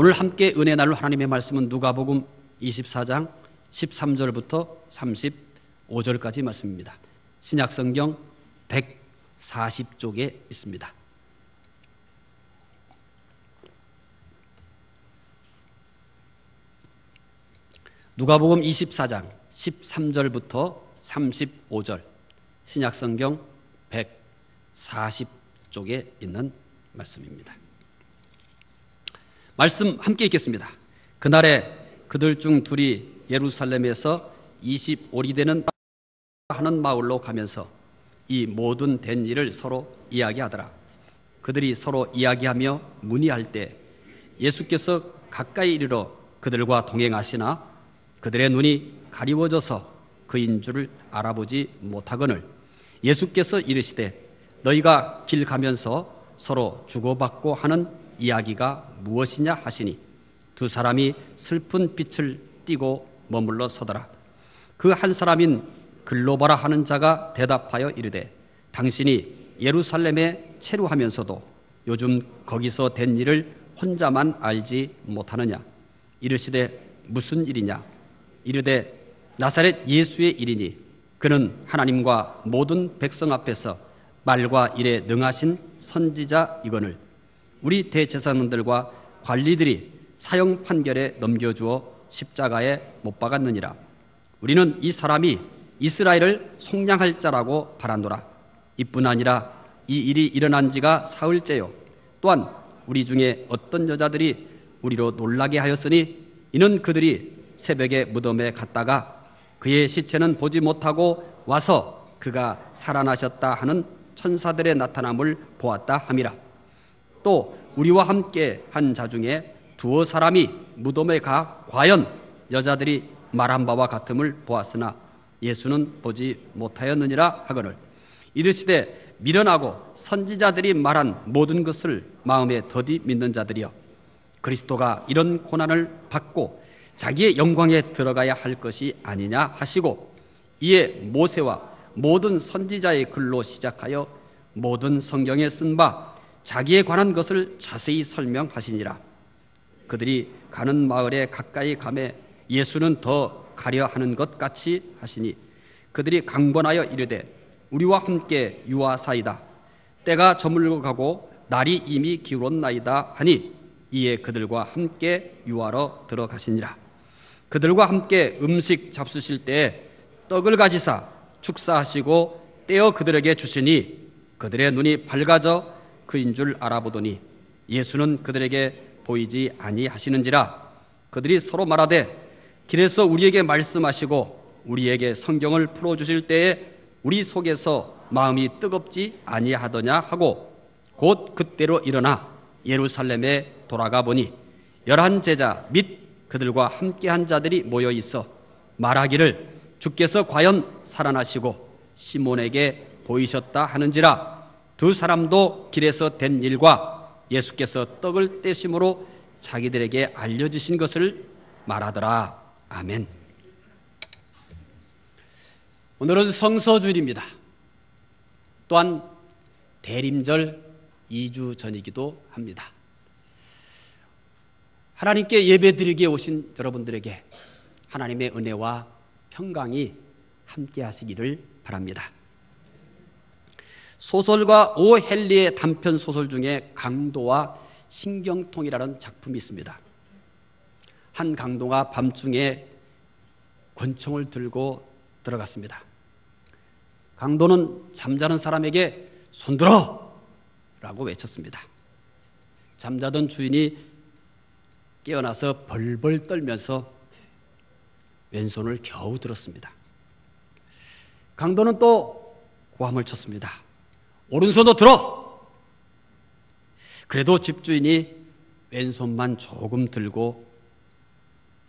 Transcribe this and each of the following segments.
오늘 함께 은혜 나눌 하나님의 말씀은 누가복음 24장 13절부터 35절까지 말씀입니다. 신약성경 140쪽에 있습니다. 누가복음 24장 13절부터 35절, 신약성경 140쪽에 있는 말씀입니다. 말씀 함께 읽겠습니다. 그날에 그들 중 둘이 예루살렘에서 25리 되는 하는 마을로 가면서 이 모든 된 일을 서로 이야기하더라. 그들이 서로 이야기하며 문의할 때 예수께서 가까이 이르러 그들과 동행하시나 그들의 눈이 가리워져서 그인 줄을 알아보지 못하거늘 예수께서 이르시되 너희가 길 가면서 서로 주고받고 하는 이야기가 무엇이냐 하시니 두 사람이 슬픈 빛을 띠고 머물러 서더라. 그 한 사람인 글로바라 하는 자가 대답하여 이르되 당신이 예루살렘에 체류하면서도 요즘 거기서 된 일을 혼자만 알지 못하느냐. 이르시되 무슨 일이냐. 이르되 나사렛 예수의 일이니 그는 하나님과 모든 백성 앞에서 말과 일에 능하신 선지자이거늘 우리 대제사장들과 관리들이 사형 판결에 넘겨주어 십자가에 못 박았느니라. 우리는 이 사람이 이스라엘을 속량할 자라고 바라노라. 이뿐 아니라 이 일이 일어난 지가 사흘째요. 또한 우리 중에 어떤 여자들이 우리로 놀라게 하였으니 이는 그들이 새벽에 무덤에 갔다가 그의 시체는 보지 못하고 와서 그가 살아나셨다 하는 천사들의 나타남을 보았다 함이라. 또 우리와 함께 한 자 중에 두어 사람이 무덤에 가 과연 여자들이 말한 바와 같음을 보았으나 예수는 보지 못하였느니라 하거늘 이르시되 미련하고 선지자들이 말한 모든 것을 마음에 더디 믿는 자들이여 그리스도가 이런 고난을 받고 자기의 영광에 들어가야 할 것이 아니냐 하시고 이에 모세와 모든 선지자의 글로 시작하여 모든 성경에 쓴 바 자기에 관한 것을 자세히 설명하시니라. 그들이 가는 마을에 가까이 가매 예수는 더 가려 하는 것 같이 하시니 그들이 강권하여 이르되 우리와 함께 유하사이다. 때가 저물고 가고 날이 이미 기울었나이다 하니 이에 그들과 함께 유하러 들어가시니라. 그들과 함께 음식 잡수실 때에 떡을 가지사 축사하시고 떼어 그들에게 주시니 그들의 눈이 밝아져 그인 줄 알아보더니 예수는 그들에게 보이지 아니하시는지라. 그들이 서로 말하되 길에서 우리에게 말씀하시고 우리에게 성경을 풀어주실 때에 우리 속에서 마음이 뜨겁지 아니하더냐 하고 곧 그때로 일어나 예루살렘에 돌아가 보니 11 제자 및 그들과 함께한 자들이 모여 있어 말하기를 주께서 과연 살아나시고 시몬에게 보이셨다 하는지라. 두 사람도 길에서 된 일과 예수께서 떡을 떼심으로 자기들에게 알려주신 것을 말하더라. 아멘. 오늘은 성서주일입니다. 또한 대림절 2주 전이기도 합니다. 하나님께 예배드리기에 오신 여러분들에게 하나님의 은혜와 평강이 함께 하시기를 바랍니다. 소설가 오 헨리의 단편 소설 중에 강도와 신경통이라는 작품이 있습니다. 한 강도가 밤중에 권총을 들고 들어갔습니다. 강도는 잠자는 사람에게 손들어! 라고 외쳤습니다. 잠자던 주인이 깨어나서 벌벌 떨면서 왼손을 겨우 들었습니다. 강도는 또 고함을 쳤습니다. 오른손도 들어! 그래도 집주인이 왼손만 조금 들고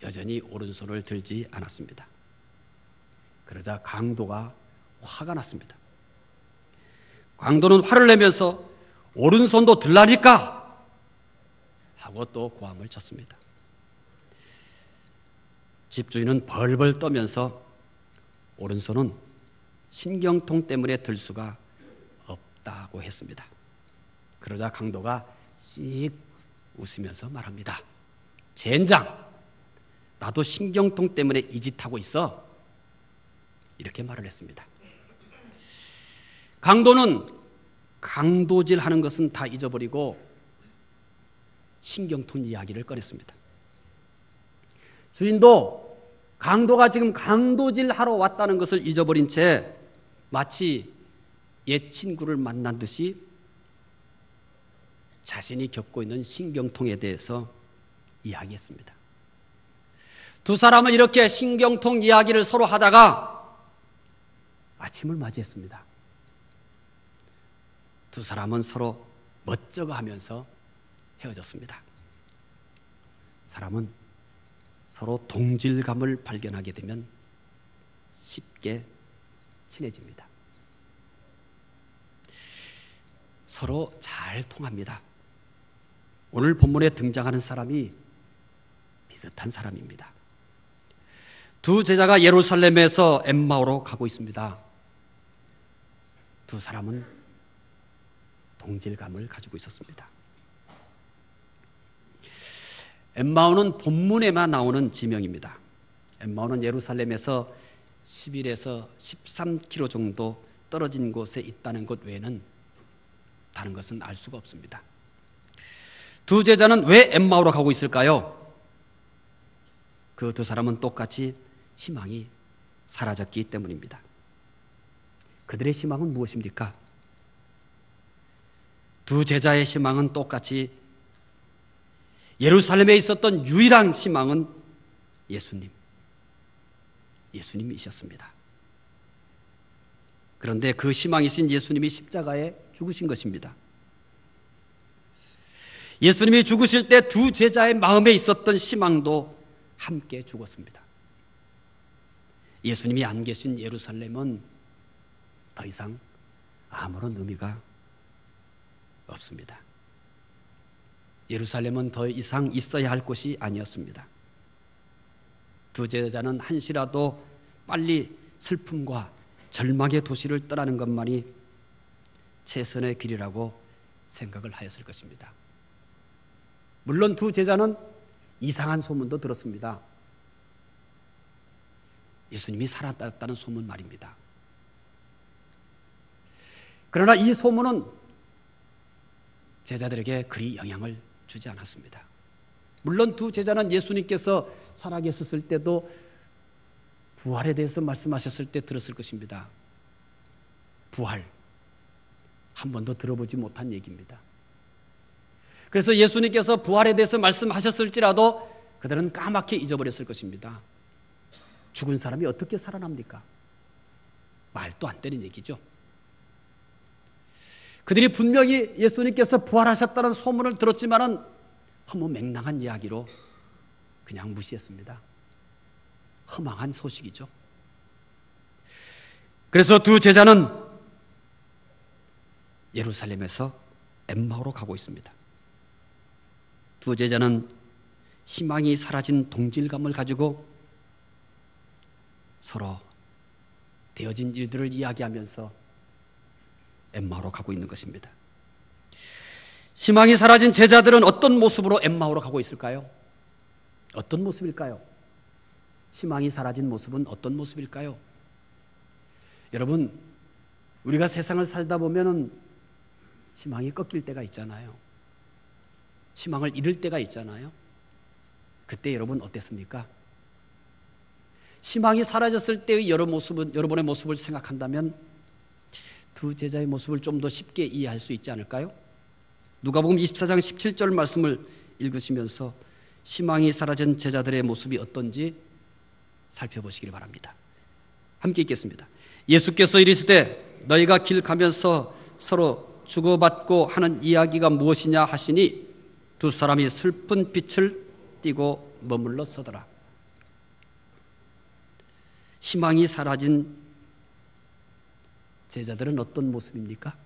여전히 오른손을 들지 않았습니다. 그러자 강도가 화가 났습니다. 강도는 화를 내면서 오른손도 들라니까! 하고 또 고함을 쳤습니다. 집주인은 벌벌 떠면서 오른손은 신경통 때문에 들 수가 없다고 했습니다. 그러자 강도가 씩 웃으면서 말합니다. 젠장, 나도 신경통 때문에 이 짓 하고 있어. 이렇게 말을 했습니다. 강도는 강도질 하는 것은 다 잊어버리고 신경통 이야기를 꺼냈습니다. 주인도 강도가 지금 강도질 하러 왔다는 것을 잊어버린 채 마치 옛 친구를 만난 듯이 자신이 겪고 있는 신경통에 대해서 이야기했습니다. 두 사람은 이렇게 신경통 이야기를 서로 하다가 아침을 맞이했습니다. 두 사람은 서로 멋쩍어 하면서 헤어졌습니다. 사람은 서로 동질감을 발견하게 되면 쉽게 친해집니다. 서로 잘 통합니다. 오늘 본문에 등장하는 사람이 비슷한 사람입니다. 두 제자가 예루살렘에서 엠마오로 가고 있습니다. 두 사람은 동질감을 가지고 있었습니다. 엠마오는 본문에만 나오는 지명입니다. 엠마오는 예루살렘에서 11에서 13km 정도 떨어진 곳에 있다는 것 외에는 다른 것은 알 수가 없습니다. 두 제자는 왜 엠마오로 가고 있을까요? 그 두 사람은 똑같이 희망이 사라졌기 때문입니다. 그들의 희망은 무엇입니까? 두 제자의 희망은 똑같이 예루살렘에 있었던 유일한 희망은 예수님이셨습니다. 그런데 그 희망이신 예수님이 십자가에 죽으신 것입니다. 예수님이 죽으실 때 두 제자의 마음에 있었던 희망도 함께 죽었습니다. 예수님이 안 계신 예루살렘은 더 이상 아무런 의미가 없습니다. 예루살렘은 더 이상 있어야 할 곳이 아니었습니다. 두 제자는 한시라도 빨리 슬픔과 절망의 도시를 떠나는 것만이 최선의 길이라고 생각을 하였을 것입니다. 물론 두 제자는 이상한 소문도 들었습니다. 예수님이 살아났다는 소문 말입니다. 그러나 이 소문은 제자들에게 그리 영향을 주지 않았습니다. 물론 두 제자는 예수님께서 살아계셨을 때도 부활에 대해서 말씀하셨을 때 들었을 것입니다. 부활, 한 번도 들어보지 못한 얘기입니다. 그래서 예수님께서 부활에 대해서 말씀하셨을지라도 그들은 까맣게 잊어버렸을 것입니다. 죽은 사람이 어떻게 살아납니까? 말도 안 되는 얘기죠. 그들이 분명히 예수님께서 부활하셨다는 소문을 들었지만은 허무맹랑한 이야기로 그냥 무시했습니다. 허망한 소식이죠. 그래서 두 제자는 예루살렘에서 엠마오로 가고 있습니다. 두 제자는 희망이 사라진 동질감을 가지고 서로 되어진 일들을 이야기하면서 엠마오로 가고 있는 것입니다. 희망이 사라진 제자들은 어떤 모습으로 엠마오로 가고 있을까요? 어떤 모습일까요? 희망이 사라진 모습은 어떤 모습일까요? 여러분, 우리가 세상을 살다 보면은 희망이 꺾일 때가 있잖아요. 희망을 잃을 때가 있잖아요. 그때 여러분 어땠습니까? 희망이 사라졌을 때의 여러분의 모습을 생각한다면 두 제자의 모습을 좀 더 쉽게 이해할 수 있지 않을까요? 누가복음 24장 17절 말씀을 읽으시면서 희망이 사라진 제자들의 모습이 어떤지 살펴보시길 바랍니다. 함께 읽겠습니다. 예수께서 이르시되 너희가 길 가면서 서로 주고받고 하는 이야기가 무엇이냐 하시니 두 사람이 슬픈 빛을 띠고 머물러 서더라. 희망이 사라진 제자들은 어떤 모습입니까?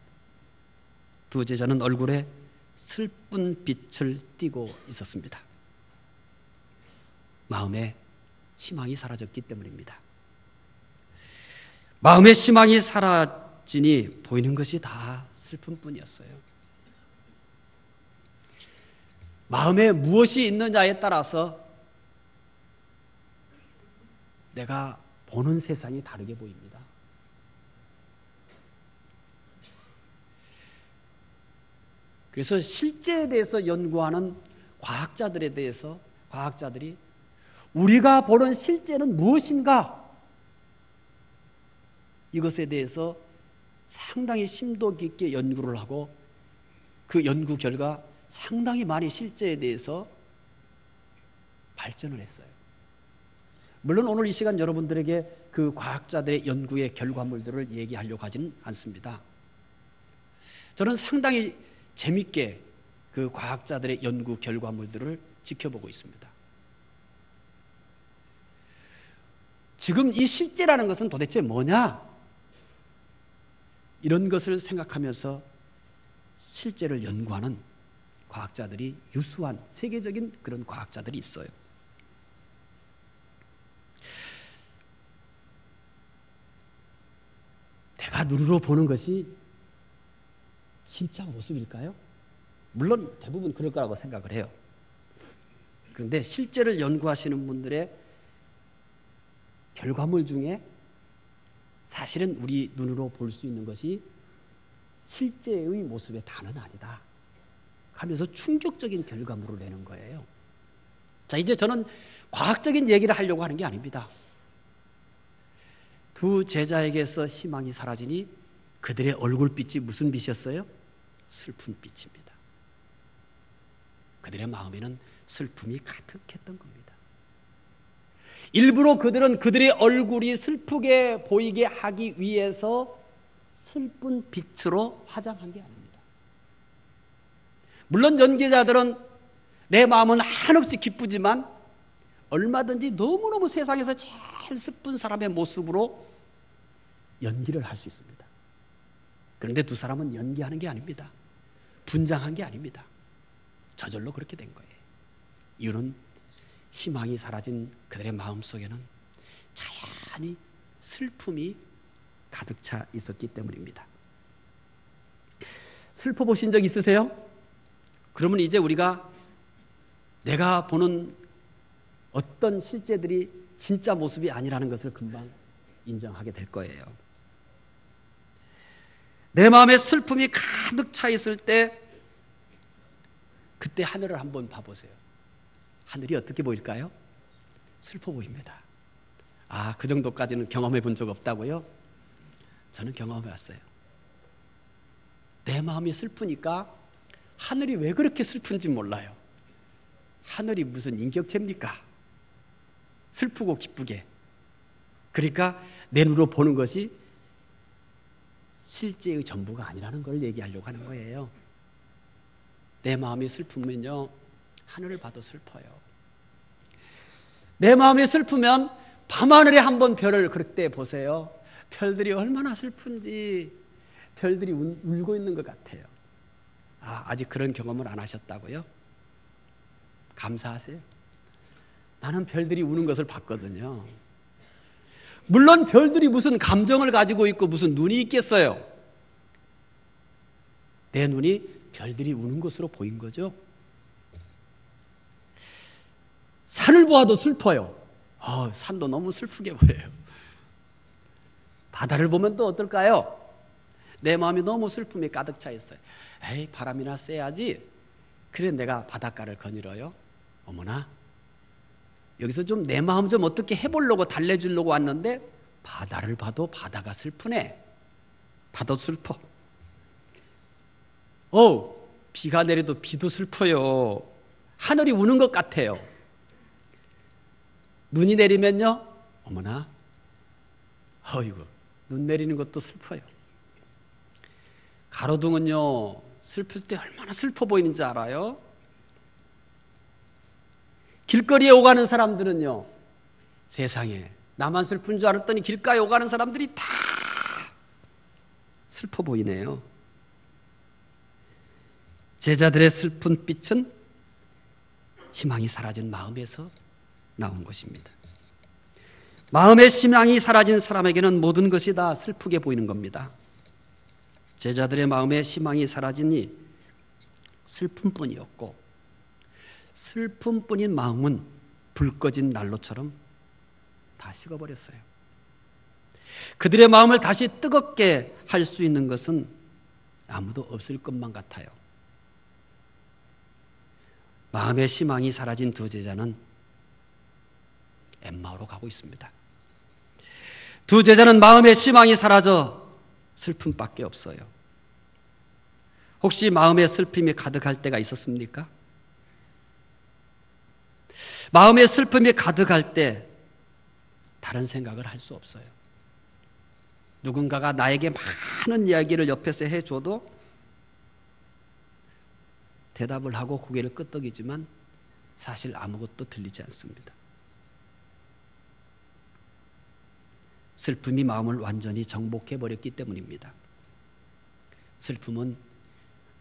두 제자는 얼굴에 슬픈 빛을 띠고 있었습니다. 마음에 희망이 사라졌기 때문입니다. 마음의 희망이 사라지니 보이는 것이 다 슬픔뿐이었어요. 마음에 무엇이 있느냐에 따라서 내가 보는 세상이 다르게 보입니다. 그래서 실제에 대해서 연구하는 과학자들이 우리가 보는 실제는 무엇인가? 이것에 대해서 상당히 심도 깊게 연구를 하고 그 연구 결과 상당히 많이 실제에 대해서 발전을 했어요. 물론 오늘 이 시간 여러분들에게 그 과학자들의 연구의 결과물들을 얘기하려고 하지는 않습니다. 저는 상당히 재밌게 그 과학자들의 연구 결과물들을 지켜보고 있습니다. 지금 이 실제라는 것은 도대체 뭐냐? 이런 것을 생각하면서 실제를 연구하는 과학자들이 유수한 세계적인 그런 과학자들이 있어요. 내가 눈으로 보는 것이 진짜 모습일까요? 물론 대부분 그럴 거라고 생각을 해요. 그런데 실제를 연구하시는 분들의 결과물 중에 사실은 우리 눈으로 볼 수 있는 것이 실제의 모습의 다는 아니다 하면서 충격적인 결과물을 내는 거예요. 자, 이제 저는 과학적인 얘기를 하려고 하는 게 아닙니다. 두 제자에게서 희망이 사라지니 그들의 얼굴빛이 무슨 빛이었어요? 슬픈 빛입니다. 그들의 마음에는 슬픔이 가득했던 겁니다. 일부러 그들은 그들의 얼굴이 슬프게 보이게 하기 위해서 슬픈 빛으로 화장한 게 아닙니다. 물론 연기자들은 내 마음은 한없이 기쁘지만 얼마든지 너무너무 세상에서 제일 슬픈 사람의 모습으로 연기를 할 수 있습니다. 그런데 두 사람은 연기하는 게 아닙니다. 분장한 게 아닙니다. 저절로 그렇게 된 거예요. 이유는 희망이 사라진 그들의 마음속에는 자연히 슬픔이 가득 차 있었기 때문입니다. 슬퍼 보신 적 있으세요? 그러면 이제 우리가 내가 보는 어떤 실제들이 진짜 모습이 아니라는 것을 금방 인정하게 될 거예요. 내 마음에 슬픔이 가득 차 있을 때 그때 하늘을 한번 봐보세요. 하늘이 어떻게 보일까요? 슬퍼 보입니다. 아, 그 정도까지는 경험해 본 적 없다고요? 저는 경험해 왔어요. 내 마음이 슬프니까 하늘이 왜 그렇게 슬픈지 몰라요. 하늘이 무슨 인격체입니까? 슬프고 기쁘게. 그러니까 내 눈으로 보는 것이 실제의 전부가 아니라는 걸 얘기하려고 하는 거예요. 내 마음이 슬프면요, 하늘을 봐도 슬퍼요. 내 마음이 슬프면 밤하늘에 한번 별을 그때 보세요. 별들이 얼마나 슬픈지 별들이 울고 있는 것 같아요. 아, 아직 그런 경험을 안 하셨다고요? 감사하세요. 나는 별들이 우는 것을 봤거든요. 물론 별들이 무슨 감정을 가지고 있고 무슨 눈이 있겠어요. 내 눈이 별들이 우는 것으로 보인 거죠. 산을 보아도 슬퍼요. 산도 너무 슬프게 보여요. 바다를 보면 또 어떨까요? 내 마음이 너무 슬픔이 가득 차 있어요. 에이, 바람이나 쐬야지. 그래 내가 바닷가를 거닐어요. 어머나, 여기서 좀 내 마음 좀 어떻게 해보려고 달래주려고 왔는데 바다를 봐도 바다가 슬프네. 바다도 슬퍼. 비가 내려도 비도 슬퍼요. 하늘이 우는 것 같아요. 눈이 내리면요, 어머나, 어이구, 눈 내리는 것도 슬퍼요. 가로등은요, 슬플 때 얼마나 슬퍼 보이는지 알아요? 길거리에 오가는 사람들은요, 세상에 나만 슬픈 줄 알았더니 길가에 오가는 사람들이 다 슬퍼 보이네요. 제자들의 슬픈 빛은 희망이 사라진 마음에서 나온 것입니다. 마음의 희망이 사라진 사람에게는 모든 것이 다 슬프게 보이는 겁니다. 제자들의 마음에 희망이 사라지니 슬픔뿐이었고 슬픔뿐인 마음은 불 꺼진 난로처럼 다 식어버렸어요. 그들의 마음을 다시 뜨겁게 할 수 있는 것은 아무도 없을 것만 같아요. 마음의 희망이 사라진 두 제자는 엠마오로 가고 있습니다. 두 제자는 마음의 희망이 사라져 슬픔밖에 없어요. 혹시 마음의 슬픔이 가득할 때가 있었습니까? 마음의 슬픔이 가득할 때 다른 생각을 할 수 없어요. 누군가가 나에게 많은 이야기를 옆에서 해줘도 대답을 하고 고개를 끄덕이지만 사실 아무것도 들리지 않습니다. 슬픔이 마음을 완전히 정복해버렸기 때문입니다. 슬픔은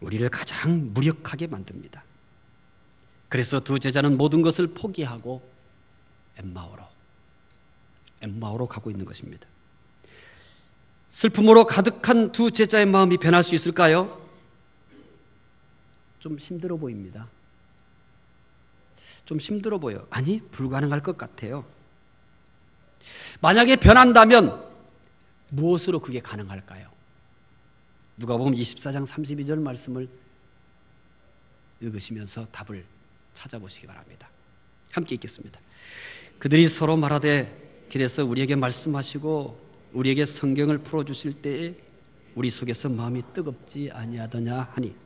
우리를 가장 무력하게 만듭니다. 그래서 두 제자는 모든 것을 포기하고 엠마오로 가고 있는 것입니다. 슬픔으로 가득한 두 제자의 마음이 변할 수 있을까요? 좀 힘들어 보입니다. 좀 힘들어 보여요. 아니, 불가능할 것 같아요. 만약에 변한다면 무엇으로 그게 가능할까요? 누가복음 24장 32절 말씀을 읽으시면서 답을 찾아보시기 바랍니다. 함께 읽겠습니다. 그들이 서로 말하되 길에서 우리에게 말씀하시고 우리에게 성경을 풀어주실 때에 우리 속에서 마음이 뜨겁지 아니하더냐 하니,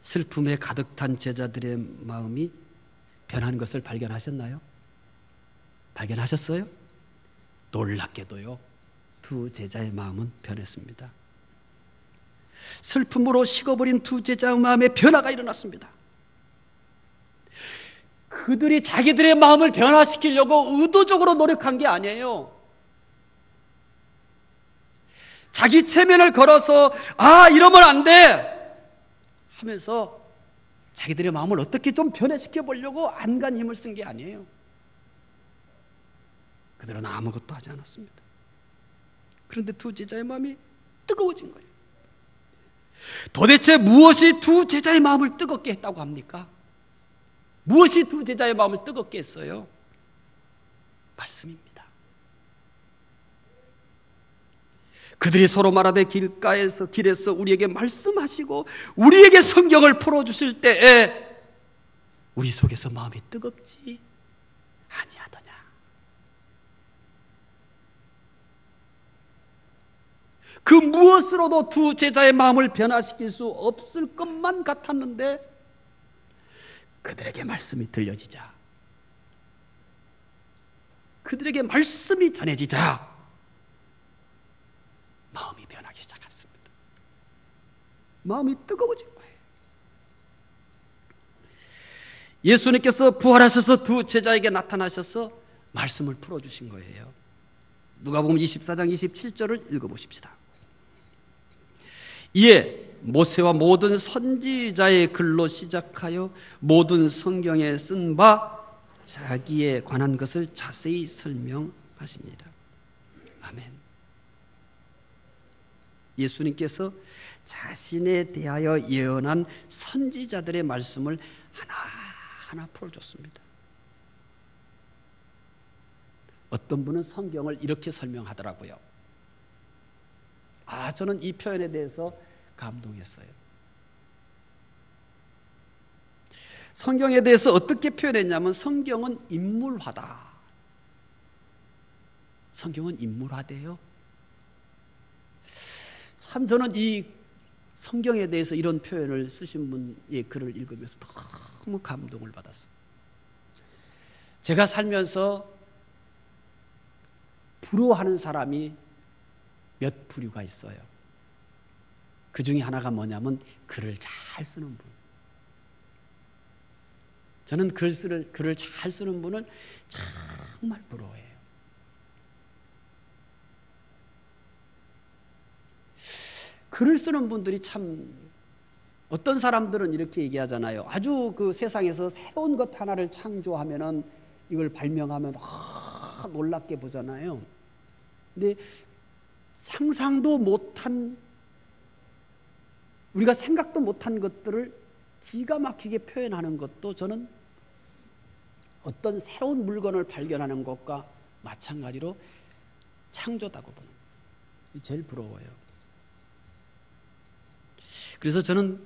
슬픔에 가득 탄 제자들의 마음이 변한 것을 발견하셨나요? 발견하셨어요? 놀랍게도요, 두 제자의 마음은 변했습니다. 슬픔으로 식어버린 두 제자의 마음에 변화가 일어났습니다. 그들이 자기들의 마음을 변화시키려고 의도적으로 노력한 게 아니에요. 자기 체면을 걸어서 이러면 안 돼 하면서 자기들의 마음을 어떻게 좀 변화시켜 보려고 안간 힘을 쓴 게 아니에요. 그들은 아무것도 하지 않았습니다. 그런데 두 제자의 마음이 뜨거워진 거예요. 도대체 무엇이 두 제자의 마음을 뜨겁게 했다고 합니까? 무엇이 두 제자의 마음을 뜨겁게 했어요? 말씀입니다. 그들이 서로 말하되 길에서 우리에게 말씀하시고 우리에게 성경을 풀어주실 때에 우리 속에서 마음이 뜨겁지 아니하더냐. 그 무엇으로도 두 제자의 마음을 변화시킬 수 없을 것만 같았는데 그들에게 말씀이 들려지자, 그들에게 말씀이 전해지자 마음이 변하기 시작했습니다. 마음이 뜨거워진 거예요. 예수님께서 부활하셔서 두 제자에게 나타나셔서 말씀을 풀어주신 거예요. 누가복음 24장 27절을 읽어보십시다. 이에 모세와 모든 선지자의 글로 시작하여 모든 성경에 쓴 바 자기에 관한 것을 자세히 설명하십니다. 아멘. 예수님께서 자신에 대하여 예언한 선지자들의 말씀을 하나하나 풀어줬습니다. 어떤 분은 성경을 이렇게 설명하더라고요. 저는 이 표현에 대해서 감동했어요. 성경에 대해서 어떻게 표현했냐면 성경은 인물화다. 성경은 인물화돼요. 참 저는 이 성경에 대해서 이런 표현을 쓰신 분의 글을 읽으면서 너무 감동을 받았어요. 제가 살면서 부러워하는 사람이 몇 부류가 있어요. 그 중에 하나가 뭐냐면 글을 잘 쓰는 분. 저는 글을 잘 쓰는 분을 정말 부러워해요. 글을 쓰는 분들이 참, 어떤 사람들은 이렇게 얘기하잖아요. 아주 그 세상에서 새로운 것 하나를 창조하면은 이걸 발명하면 놀랍게 보잖아요. 근데 상상도 못한, 우리가 생각도 못한 것들을 기가 막히게 표현하는 것도 저는 어떤 새로운 물건을 발견하는 것과 마찬가지로 창조다고 보는 거예요. 제일 부러워요. 그래서 저는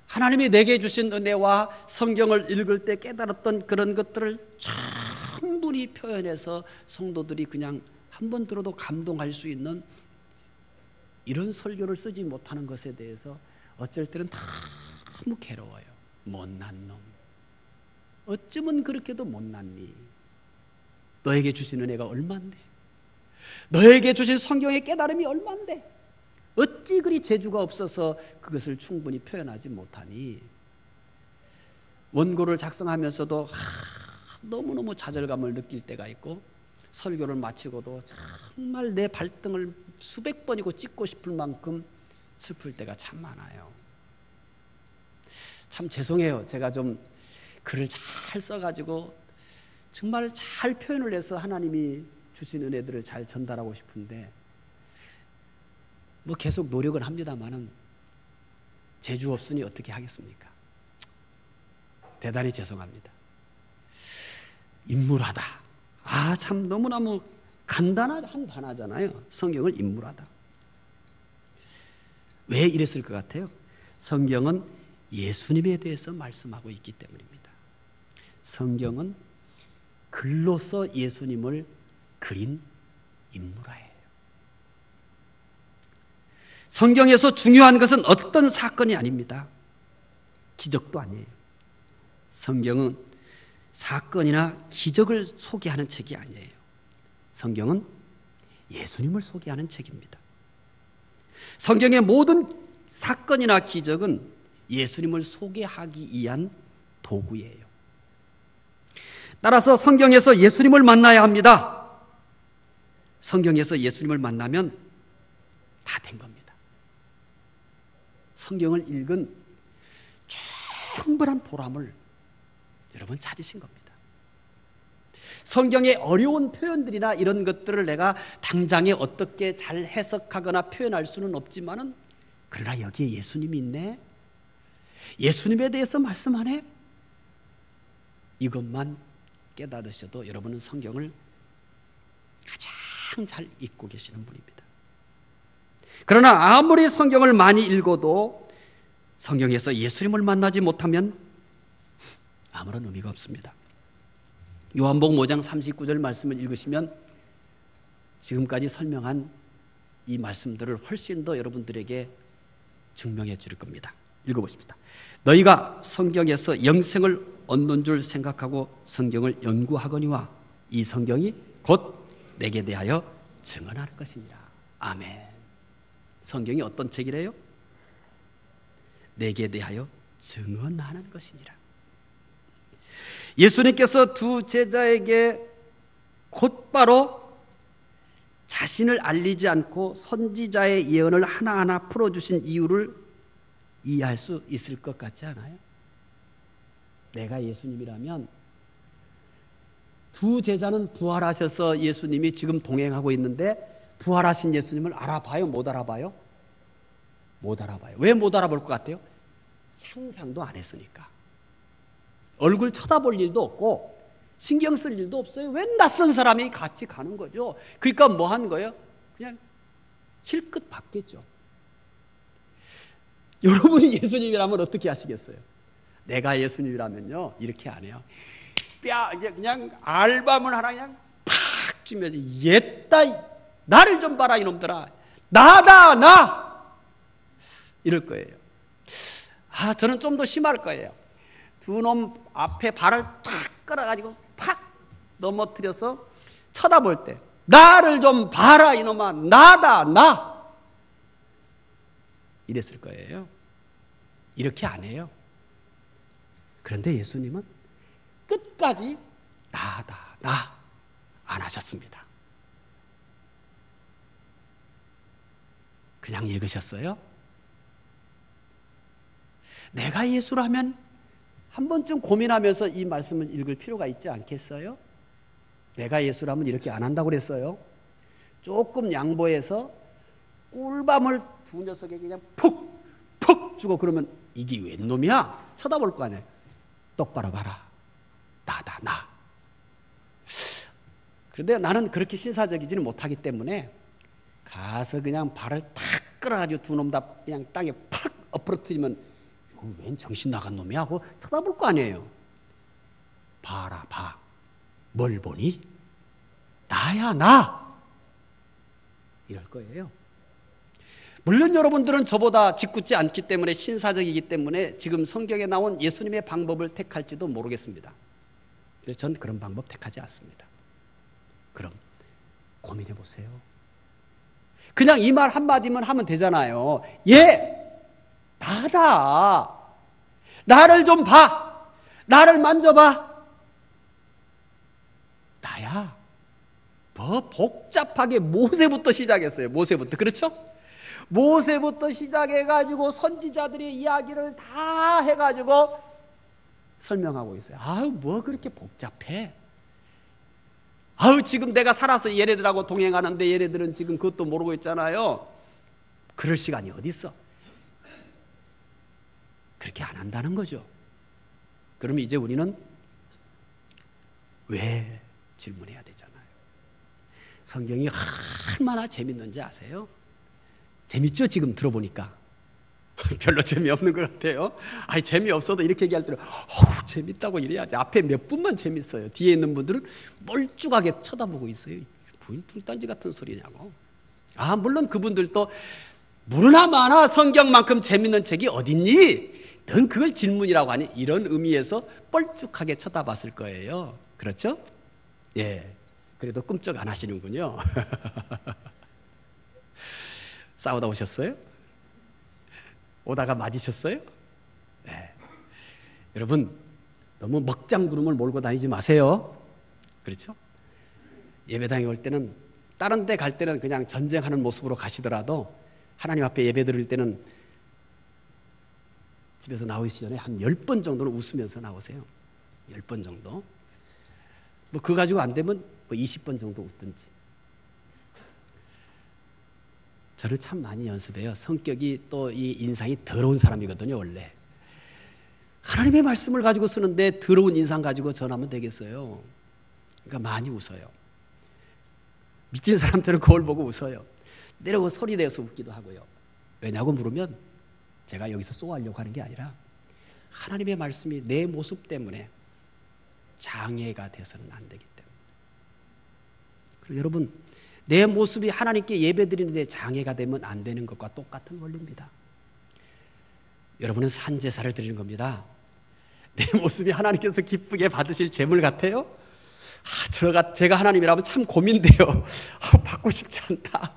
하나님이 내게 주신 은혜와 성경을 읽을 때 깨달았던 그런 것들을 충분히 표현해서 성도들이 그냥 한 번 들어도 감동할 수 있는 이런 설교를 쓰지 못하는 것에 대해서 어쩔 때는 너무 괴로워요. 못난 놈, 어쩌면 그렇게도 못났니? 너에게 주신 은혜가 얼만데? 너에게 주신 성경의 깨달음이 얼만데? 어찌 그리 재주가 없어서 그것을 충분히 표현하지 못하니? 원고를 작성하면서도 너무너무 좌절감을 느낄 때가 있고, 설교를 마치고도 정말 내 발등을 수백 번이고 찍고 싶을 만큼 슬플 때가 참 많아요. 참 죄송해요. 제가 좀 글을 잘 써가지고 정말 잘 표현을 해서 하나님이 주신 은혜들을 잘 전달하고 싶은데 뭐 계속 노력은 합니다만은 재주 없으니 어떻게 하겠습니까? 대단히 죄송합니다. 인물하다. 참 너무너무 간단한 단어잖아요. 성경을 인물하다. 왜 이랬을 것 같아요? 성경은 예수님에 대해서 말씀하고 있기 때문입니다. 성경은 글로서 예수님을 그린 인물화예요. 성경에서 중요한 것은 어떤 사건이 아닙니다. 기적도 아니에요. 성경은 사건이나 기적을 소개하는 책이 아니에요. 성경은 예수님을 소개하는 책입니다. 성경의 모든 사건이나 기적은 예수님을 소개하기 위한 도구예요. 따라서 성경에서 예수님을 만나야 합니다. 성경에서 예수님을 만나면 다 된 겁니다. 성경을 읽은 충분한 보람을 여러분 찾으신 겁니다. 성경의 어려운 표현들이나 이런 것들을 내가 당장에 어떻게 잘 해석하거나 표현할 수는 없지만은 그러나 여기에 예수님이 있네. 예수님에 대해서 말씀하네. 이것만 깨달으셔도 여러분은 성경을 가장 잘 읽고 계시는 분입니다. 그러나 아무리 성경을 많이 읽어도 성경에서 예수님을 만나지 못하면 아무런 의미가 없습니다. 요한복음 5장 39절 말씀을 읽으시면 지금까지 설명한 이 말씀들을 훨씬 더 여러분들에게 증명해 줄 겁니다. 읽어보십시다. 너희가 성경에서 영생을 얻는 줄 생각하고 성경을 연구하거니와 이 성경이 곧 내게 대하여 증언하는 것이니라. 아멘. 성경이 어떤 책이래요? 내게 대하여 증언하는 것이니라. 예수님께서 두 제자에게 곧바로 자신을 알리지 않고 선지자의 예언을 하나하나 풀어주신 이유를 이해할 수 있을 것 같지 않아요? 내가 예수님이라면 두 제자는 부활하셔서 예수님이 지금 동행하고 있는데 부활하신 예수님을 알아봐요? 못 알아봐요? 못 알아봐요. 왜 못 알아볼 것 같아요? 상상도 안 했으니까. 얼굴 쳐다볼 일도 없고 신경 쓸 일도 없어요. 왜 낯선 사람이 같이 가는 거죠? 그러니까 뭐 하는 거예요? 그냥 실끝 받겠죠. 여러분이 예수님이라면 어떻게 하시겠어요? 내가 예수님이라면요 이렇게 안 해요. 이제 그냥 알밤을 하나 그냥 팍 주면서 옛다 나를 좀 봐라 이놈들아. 나다 나 이럴 거예요. 저는 좀 더 심할 거예요. 두 놈 앞에 발을 탁 끌어가지고 팍 넘어뜨려서 쳐다볼 때 나를 좀 봐라 이놈아. 나다 나 이랬을 거예요. 이렇게 안 해요. 그런데 예수님은 끝까지 나다 나 안 하셨습니다. 그냥 읽으셨어요? 내가 예수라면 한 번쯤 고민하면서 이 말씀을 읽을 필요가 있지 않겠어요? 내가 예수라면 이렇게 안 한다고 그랬어요. 조금 양보해서 꿀밤을 두 녀석에게 그냥 푹 주고 그러면 이게 웬 놈이야? 쳐다볼 거 아니에요. 똑바로 봐라. 나다, 나. 그런데 나는 그렇게 신사적이지는 못하기 때문에 가서 그냥 발을 탁 끌어가지고 두 놈 다 그냥 땅에 팍 엎어뜨리면 웬 정신 나간 놈이야 하고 쳐다볼 거 아니에요. 봐라, 봐. 뭘 보니? 나야, 나. 이럴 거예요. 물론 여러분들은 저보다 짓궂지 않기 때문에 신사적이기 때문에 지금 성경에 나온 예수님의 방법을 택할지도 모르겠습니다. 근데 전 그런 방법 택하지 않습니다. 그럼 고민해 보세요. 그냥 이 말 한마디만 하면 되잖아요. 나다. 나를 좀 봐. 나를 만져봐. 나야. 뭐 복잡하게 모세부터 시작했어요. 모세부터. 그렇죠? 모세부터 시작해가지고 선지자들의 이야기를 다 해가지고 설명하고 있어요. 아유, 뭐 그렇게 복잡해? 아유, 지금 내가 살아서 얘네들하고 동행하는데 얘네들은 지금 그것도 모르고 있잖아요. 그럴 시간이 어디 있어? 그렇게 안 한다는 거죠. 그럼 이제 우리는 왜 질문해야 되잖아요. 성경이 얼마나 재밌는지 아세요? 재밌죠? 지금 들어보니까. 별로 재미없는 것 같아요. 아니, 재미없어도 이렇게 얘기할 때는 재밌다고 이래야지. 앞에 몇 분만 재밌어요. 뒤에 있는 분들은 멀쭉하게 쳐다보고 있어요. 부인 뚱딴지 같은 소리냐고. 물론 그분들도 무르나 마나 성경만큼 재밌는 책이 어딨니? 넌 그걸 질문이라고 하니? 이런 의미에서 뻘쭉하게 쳐다봤을 거예요. 그렇죠? 예. 그래도 꿈쩍 안 하시는군요. 싸우다 오셨어요? 오다가 맞으셨어요? 네. 여러분, 너무 먹장구름을 몰고 다니지 마세요. 그렇죠? 예배당에 올 때는 다른 데 갈 때는 그냥 전쟁하는 모습으로 가시더라도 하나님 앞에 예배 드릴 때는 집에서 나오시기 전에 한 10번 정도는 웃으면서 나오세요. 10번 정도. 뭐 그거 가지고 안 되면 뭐 20번 정도 웃든지. 저를 참 많이 연습해요. 성격이 또 이 인상이 더러운 사람이거든요, 원래. 하나님의 말씀을 가지고 쓰는데 더러운 인상 가지고 전하면 되겠어요. 그러니까 많이 웃어요. 미친 사람처럼 거울 보고 웃어요. 내려고 소리 내서 웃기도 하고요. 왜냐고 물으면 제가 여기서 쏘아하려고 하는 게 아니라 하나님의 말씀이 내 모습 때문에 장애가 돼서는 안 되기 때문에. 그리고 여러분, 내 모습이 하나님께 예배드리는데 장애가 되면 안 되는 것과 똑같은 원리입니다. 여러분은 산제사를 드리는 겁니다. 내 모습이 하나님께서 기쁘게 받으실 제물 같아요? 제가 하나님이라면 참 고민돼요. 받고 싶지 않다.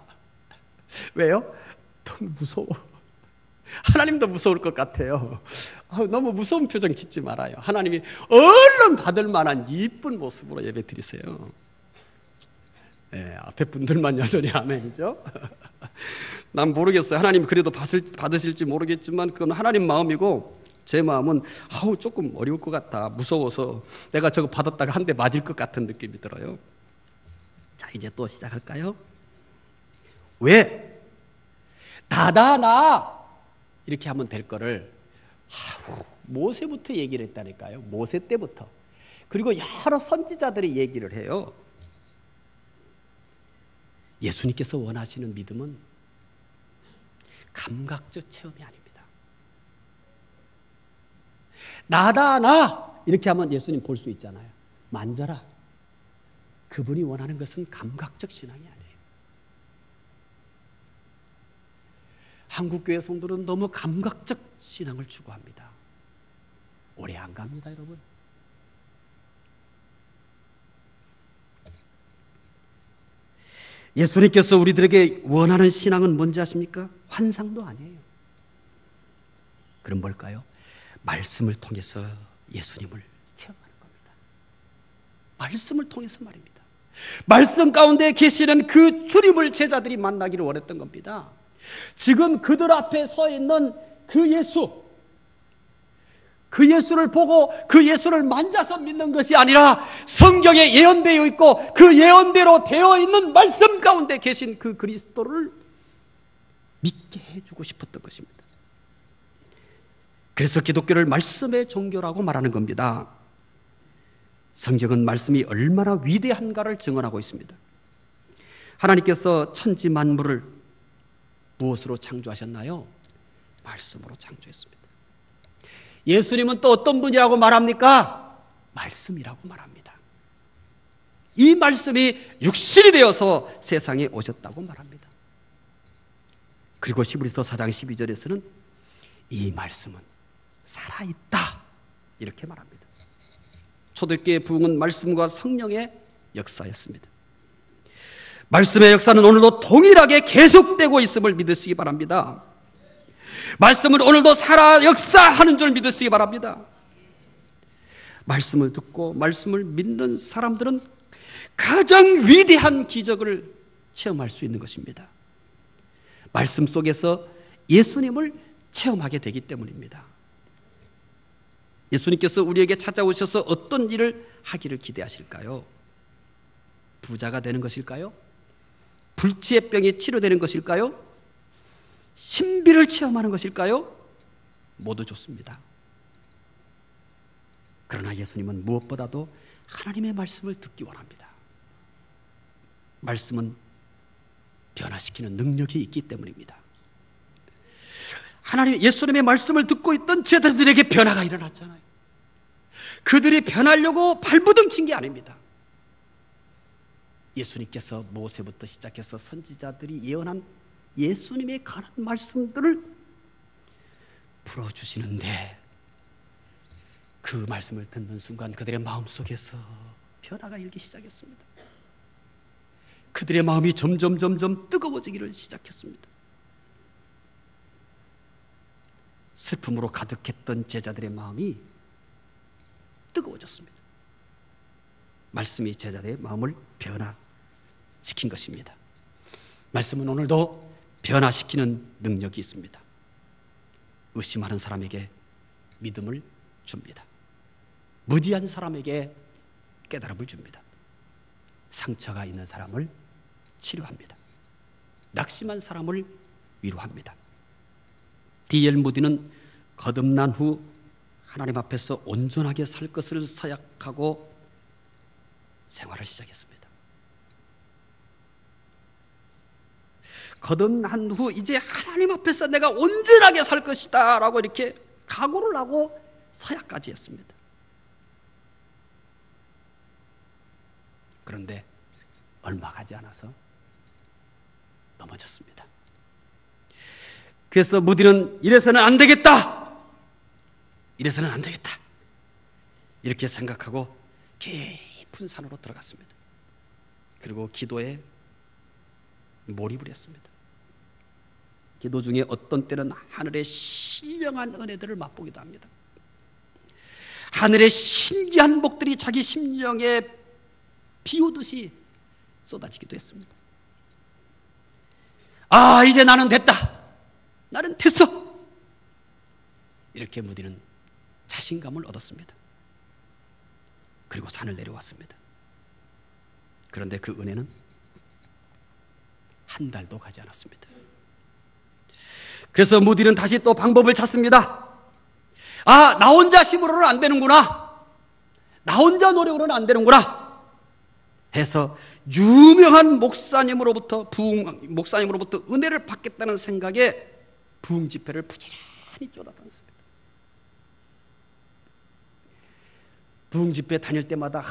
왜요? 너무 무서워. 하나님도 무서울 것 같아요. 너무 무서운 표정 짓지 말아요. 하나님이 얼른 받을 만한 이쁜 모습으로 예배 드리세요. 네, 앞에 분들만 여전히 아멘이죠. 난 모르겠어요. 하나님 그래도 받으실지 모르겠지만 그건 하나님 마음이고 제 마음은 조금 어려울 것 같다. 무서워서 내가 저거 받았다가 한 대 맞을 것 같은 느낌이 들어요. 자, 이제 또 시작할까요? 왜? 나다 나 이렇게 하면 될 거를 모세부터 얘기를 했다니까요. 모세 때부터. 그리고 여러 선지자들이 얘기를 해요. 예수님께서 원하시는 믿음은 감각적 체험이 아닙니다. 나다 나 이렇게 하면 예수님 볼 수 있잖아요. 만져라. 그분이 원하는 것은 감각적 신앙이 아니에요. 한국교회 성도는 너무 감각적 신앙을 추구합니다. 오래 안 갑니다, 여러분. 예수님께서 우리들에게 원하는 신앙은 뭔지 아십니까? 환상도 아니에요. 그럼 뭘까요? 말씀을 통해서 예수님을 체험하는 겁니다. 말씀을 통해서 말입니다. 말씀 가운데 계시는 그 주님을 제자들이 만나기를 원했던 겁니다. 지금 그들 앞에 서 있는 그 예수를 보고 그 예수를 만져서 믿는 것이 아니라 성경에 예언되어 있고 그 예언대로 되어 있는 말씀 가운데 계신 그 그리스도를 믿게 해주고 싶었던 것입니다. 그래서 기독교를 말씀의 종교라고 말하는 겁니다. 성경은 말씀이 얼마나 위대한가를 증언하고 있습니다. 하나님께서 천지 만물을 무엇으로 창조하셨나요? 말씀으로 창조했습니다. 예수님은 또 어떤 분이라고 말합니까? 말씀이라고 말합니다. 이 말씀이 육신이 되어서 세상에 오셨다고 말합니다. 그리고 히브리서 4장 12절에서는 이 말씀은 살아있다 이렇게 말합니다. 초대교회의 부흥은 말씀과 성령의 역사였습니다. 말씀의 역사는 오늘도 동일하게 계속되고 있음을 믿으시기 바랍니다. 말씀은 오늘도 살아 역사하는 줄 믿으시기 바랍니다. 말씀을 듣고 말씀을 믿는 사람들은 가장 위대한 기적을 체험할 수 있는 것입니다. 말씀 속에서 예수님을 체험하게 되기 때문입니다. 예수님께서 우리에게 찾아오셔서 어떤 일을 하기를 기대하실까요? 부자가 되는 것일까요? 불치의 병이 치료되는 것일까요? 신비를 체험하는 것일까요? 모두 좋습니다. 그러나 예수님은 무엇보다도 하나님의 말씀을 듣기 원합니다. 말씀은 변화시키는 능력이 있기 때문입니다. 예수님의 말씀을 듣고 있던 제자들에게 변화가 일어났잖아요. 그들이 변하려고 발부둥 친 게 아닙니다. 예수님께서 모세부터 시작해서 선지자들이 예언한 예수님에 관한 말씀들을 풀어주시는데 그 말씀을 듣는 순간 그들의 마음속에서 변화가 일기 시작했습니다. 그들의 마음이 점점 뜨거워지기를 시작했습니다. 슬픔으로 가득했던 제자들의 마음이 뜨거워졌습니다. 말씀이 제자들의 마음을 변화시킨 것입니다. 말씀은 오늘도 변화시키는 능력이 있습니다. 의심하는 사람에게 믿음을 줍니다. 무지한 사람에게 깨달음을 줍니다. 상처가 있는 사람을 치료합니다. 낙심한 사람을 위로합니다. D.L. 무디는 거듭난 후 하나님 앞에서 온전하게 살 것을 서약하고 생활을 시작했습니다. 거듭난 후 이제 하나님 앞에서 내가 온전하게 살 것이다 라고 이렇게 각오를 하고 서약까지 했습니다. 그런데 얼마 가지 않아서 넘어졌습니다. 그래서 무디는 이래서는 안 되겠다. 이래서는 안 되겠다. 이렇게 생각하고 깊은 산으로 들어갔습니다. 그리고 기도에 몰입을 했습니다. 기도 중에 어떤 때는 하늘의 신령한 은혜들을 맛보기도 합니다. 하늘의 신기한 복들이 자기 심령에 비오듯이 쏟아지기도 했습니다. 아, 이제 나는 됐다. 나는 됐어. 이렇게 무디는 자신감을 얻었습니다. 그리고 산을 내려왔습니다. 그런데 그 은혜는 한 달도 가지 않았습니다. 그래서 무디는 다시 또 방법을 찾습니다. 아, 나 혼자 힘으로는 안 되는구나. 나 혼자 노력으로는 안 되는구나. 해서 유명한 목사님으로부터 은혜를 받겠다는 생각에 부흥 집회를 부지런히 쫓아다녔습니다. 부흥 집회 다닐 때마다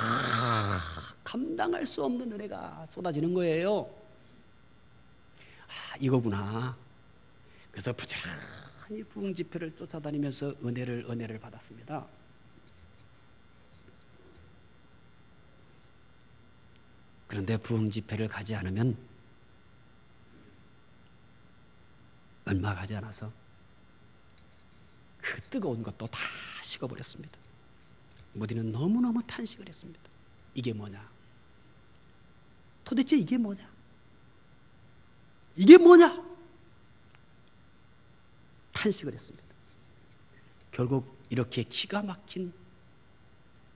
감당할 수 없는 은혜가 쏟아지는 거예요. 이거구나. 그래서 부지런히 부흥 집회를 쫓아다니면서 은혜를 받았습니다. 그런데 부흥 집회를 가지 않으면 얼마 가지 않아서 그 뜨거운 것도 다 식어버렸습니다. 무디는 너무너무 탄식을 했습니다. 이게 뭐냐? 도대체 이게 뭐냐? 이게 뭐냐? 탄식을 했습니다. 결국 이렇게 기가 막힌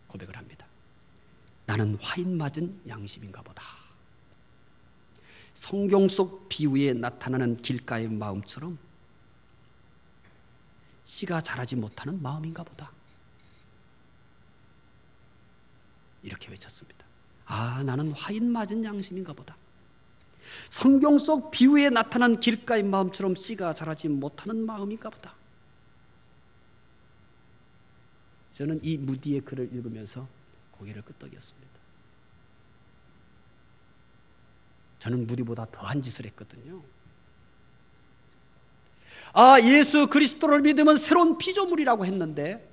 고백을 합니다. 나는 화인 맞은 양심인가 보다. 성경 속 비유에 나타나는 길가의 마음처럼 씨가 자라지 못하는 마음인가 보다. 이렇게 외쳤습니다. 아, 나는 화인 맞은 양심인가 보다. 성경 속 비유에 나타난 길가의 마음처럼 씨가 자라지 못하는 마음인가 보다. 저는 이 무디의 글을 읽으면서 고개를 끄덕였습니다. 저는 무디보다 더한 짓을 했거든요. 아, 예수 그리스도를 믿으면 새로운 피조물이라고 했는데,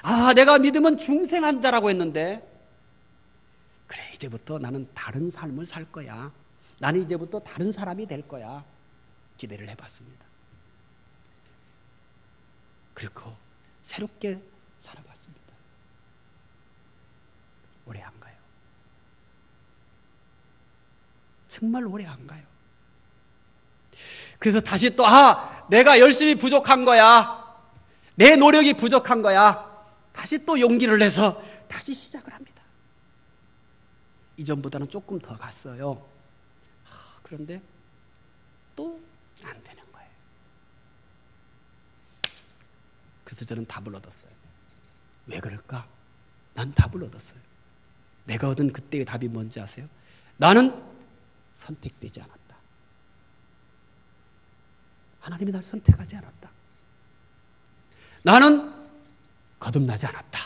아, 내가 믿으면 중생한 자라고 했는데, 그래, 이제부터 나는 다른 삶을 살 거야. 나는 이제부터 다른 사람이 될 거야. 기대를 해봤습니다. 그리고 새롭게 살아봤습니다. 오래 안 가요. 정말 오래 안 가요. 그래서 다시 또, 아, 내가 열심히 부족한 거야. 내 노력이 부족한 거야. 다시 또 용기를 내서 다시 시작을 합니다. 이전보다는 조금 더 갔어요. 그런데 또 안 되는 거예요. 그래서 저는 답을 얻었어요. 왜 그럴까? 난 답을 얻었어요. 내가 얻은 그때의 답이 뭔지 아세요? 나는 선택되지 않았다. 하나님이 날 선택하지 않았다. 나는 거듭나지 않았다.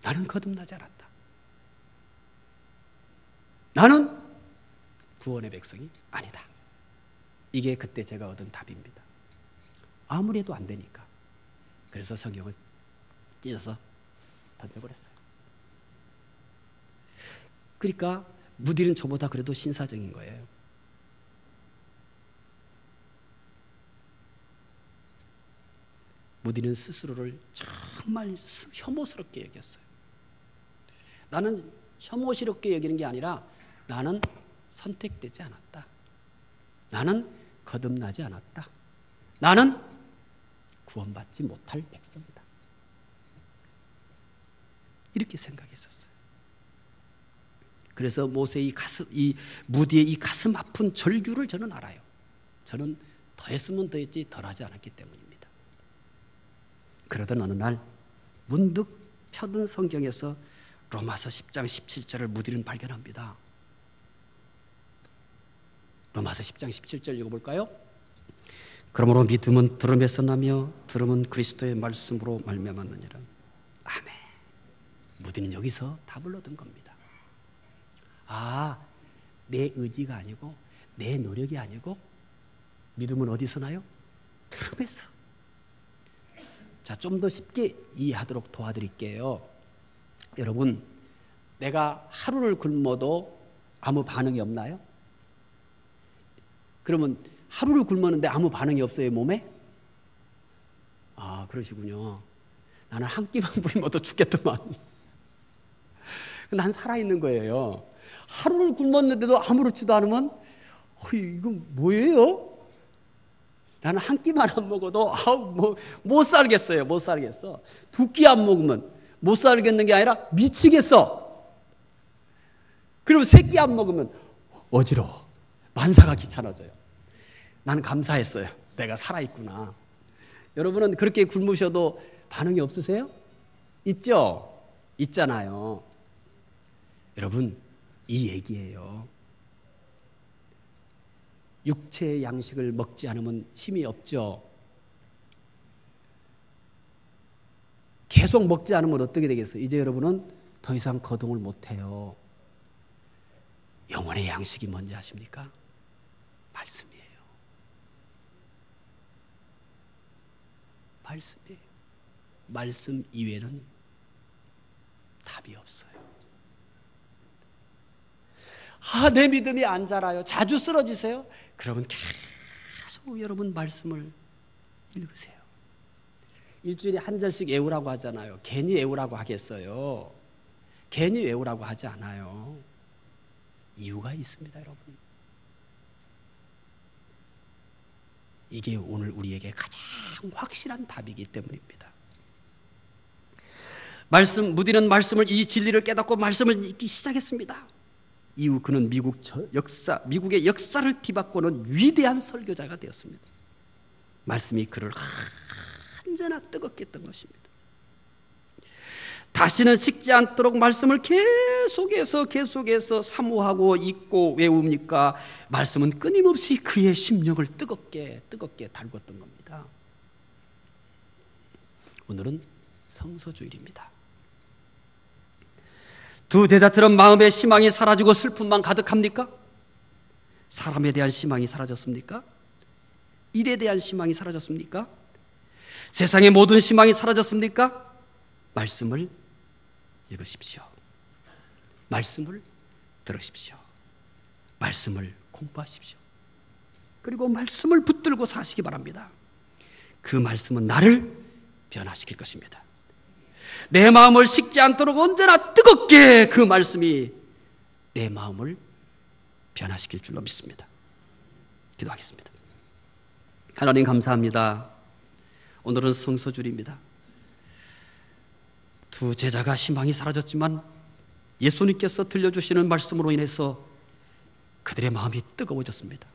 나는 거듭나지 않았다. 나는 구원의 백성이 아니다. 이게 그때 제가 얻은 답입니다. 아무리 해도 안 되니까. 그래서 성경을 찢어서 던져버렸어요. 그러니까 무디는 저보다 그래도 신사적인 거예요. 무디는 스스로를 정말 혐오스럽게 여겼어요. 나는 혐오스럽게 여기는 게 아니라 나는 선택되지 않았다. 나는 거듭나지 않았다. 나는 구원받지 못할 백성이다. 이렇게 생각했었어요. 그래서 모세의 이 무디의 이 가슴 아픈 절규를 저는 알아요. 저는 더했으면 더했지 덜하지 않았기 때문입니다. 그러던 어느 날 문득 펴든 성경에서 로마서 10장 17절을 무디는 발견합니다. 로마서 10장 17절 읽어볼까요? 그러므로 믿음은 들음에서 나며 들음은 그리스도의 말씀으로 말미암았느니라. 아멘. 무디는 여기서 답을 얻은 겁니다. 아, 내 의지가 아니고 내 노력이 아니고 믿음은 어디서 나요? 들음에서. 자, 좀 더 쉽게 이해하도록 도와드릴게요. 여러분, 내가 하루를 굶어도 아무 반응이 없나요? 그러면 하루를 굶었는데 아무 반응이 없어요, 몸에? 아, 그러시군요. 나는 한 끼만 굶어도 죽겠더만. 난 살아있는 거예요. 하루를 굶었는데도 아무렇지도 않으면 이건 뭐예요? 나는 한 끼만 안 먹어도 못 살겠어요. 못 살겠어. 두 끼 안 먹으면 못 살겠는 게 아니라 미치겠어. 그리고 세 끼 안 먹으면 어지러워. 만사가 귀찮아져요. 나는 감사했어요. 내가 살아있구나. 여러분은 그렇게 굶으셔도 반응이 없으세요? 있죠? 있잖아요. 여러분, 이 얘기예요. 육체의 양식을 먹지 않으면 힘이 없죠. 계속 먹지 않으면 어떻게 되겠어요? 이제 여러분은 더 이상 거동을 못해요. 영혼의 양식이 뭔지 아십니까? 말씀이에요. 말씀이에요. 말씀 이외에는 답이 없어요. 아, 내 믿음이 안 자라요. 자주 쓰러지세요? 그러면 계속 여러분 말씀을 읽으세요. 일주일에 한 절씩 외우라고 하잖아요. 괜히 외우라고 하겠어요? 괜히 외우라고 하지 않아요. 이유가 있습니다, 여러분. 이게 오늘 우리에게 가장 확실한 답이기 때문입니다. 무디는 말씀을, 이 진리를 깨닫고 말씀을 읽기 시작했습니다. 이후 그는 미국의 역사를 뒤바꾸는 위대한 설교자가 되었습니다. 말씀이 그를 언제나 뜨겁게 했던 것입니다. 다시는 식지 않도록 말씀을 계속해서 사모하고 읽고 외웁니까? 말씀은 끊임없이 그의 심령을 뜨겁게 달궜던 겁니다. 오늘은 성서주일입니다. 두 제자처럼 마음의 희망이 사라지고 슬픔만 가득합니까? 사람에 대한 희망이 사라졌습니까? 일에 대한 희망이 사라졌습니까? 세상의 모든 희망이 사라졌습니까? 말씀을 읽으십시오. 말씀을 들으십시오. 말씀을 공부하십시오. 그리고 말씀을 붙들고 사시기 바랍니다. 그 말씀은 나를 변화시킬 것입니다. 내 마음을 식지 않도록 언제나 뜨겁게 그 말씀이 내 마음을 변화시킬 줄로 믿습니다. 기도하겠습니다. 하나님 감사합니다. 오늘은 성서주일입니다. 두 제자가 희망이 사라졌지만 예수님께서 들려주시는 말씀으로 인해서 그들의 마음이 뜨거워졌습니다.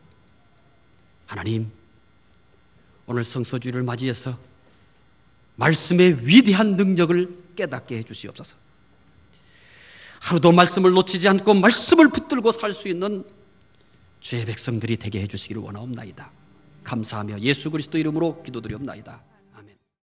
하나님, 오늘 성서주일을 맞이해서 말씀의 위대한 능력을 깨닫게 해주시옵소서. 하루도 말씀을 놓치지 않고 말씀을 붙들고 살 수 있는 주의 백성들이 되게 해주시기를 원하옵나이다. 감사하며 예수 그리스도 이름으로 기도드리옵나이다.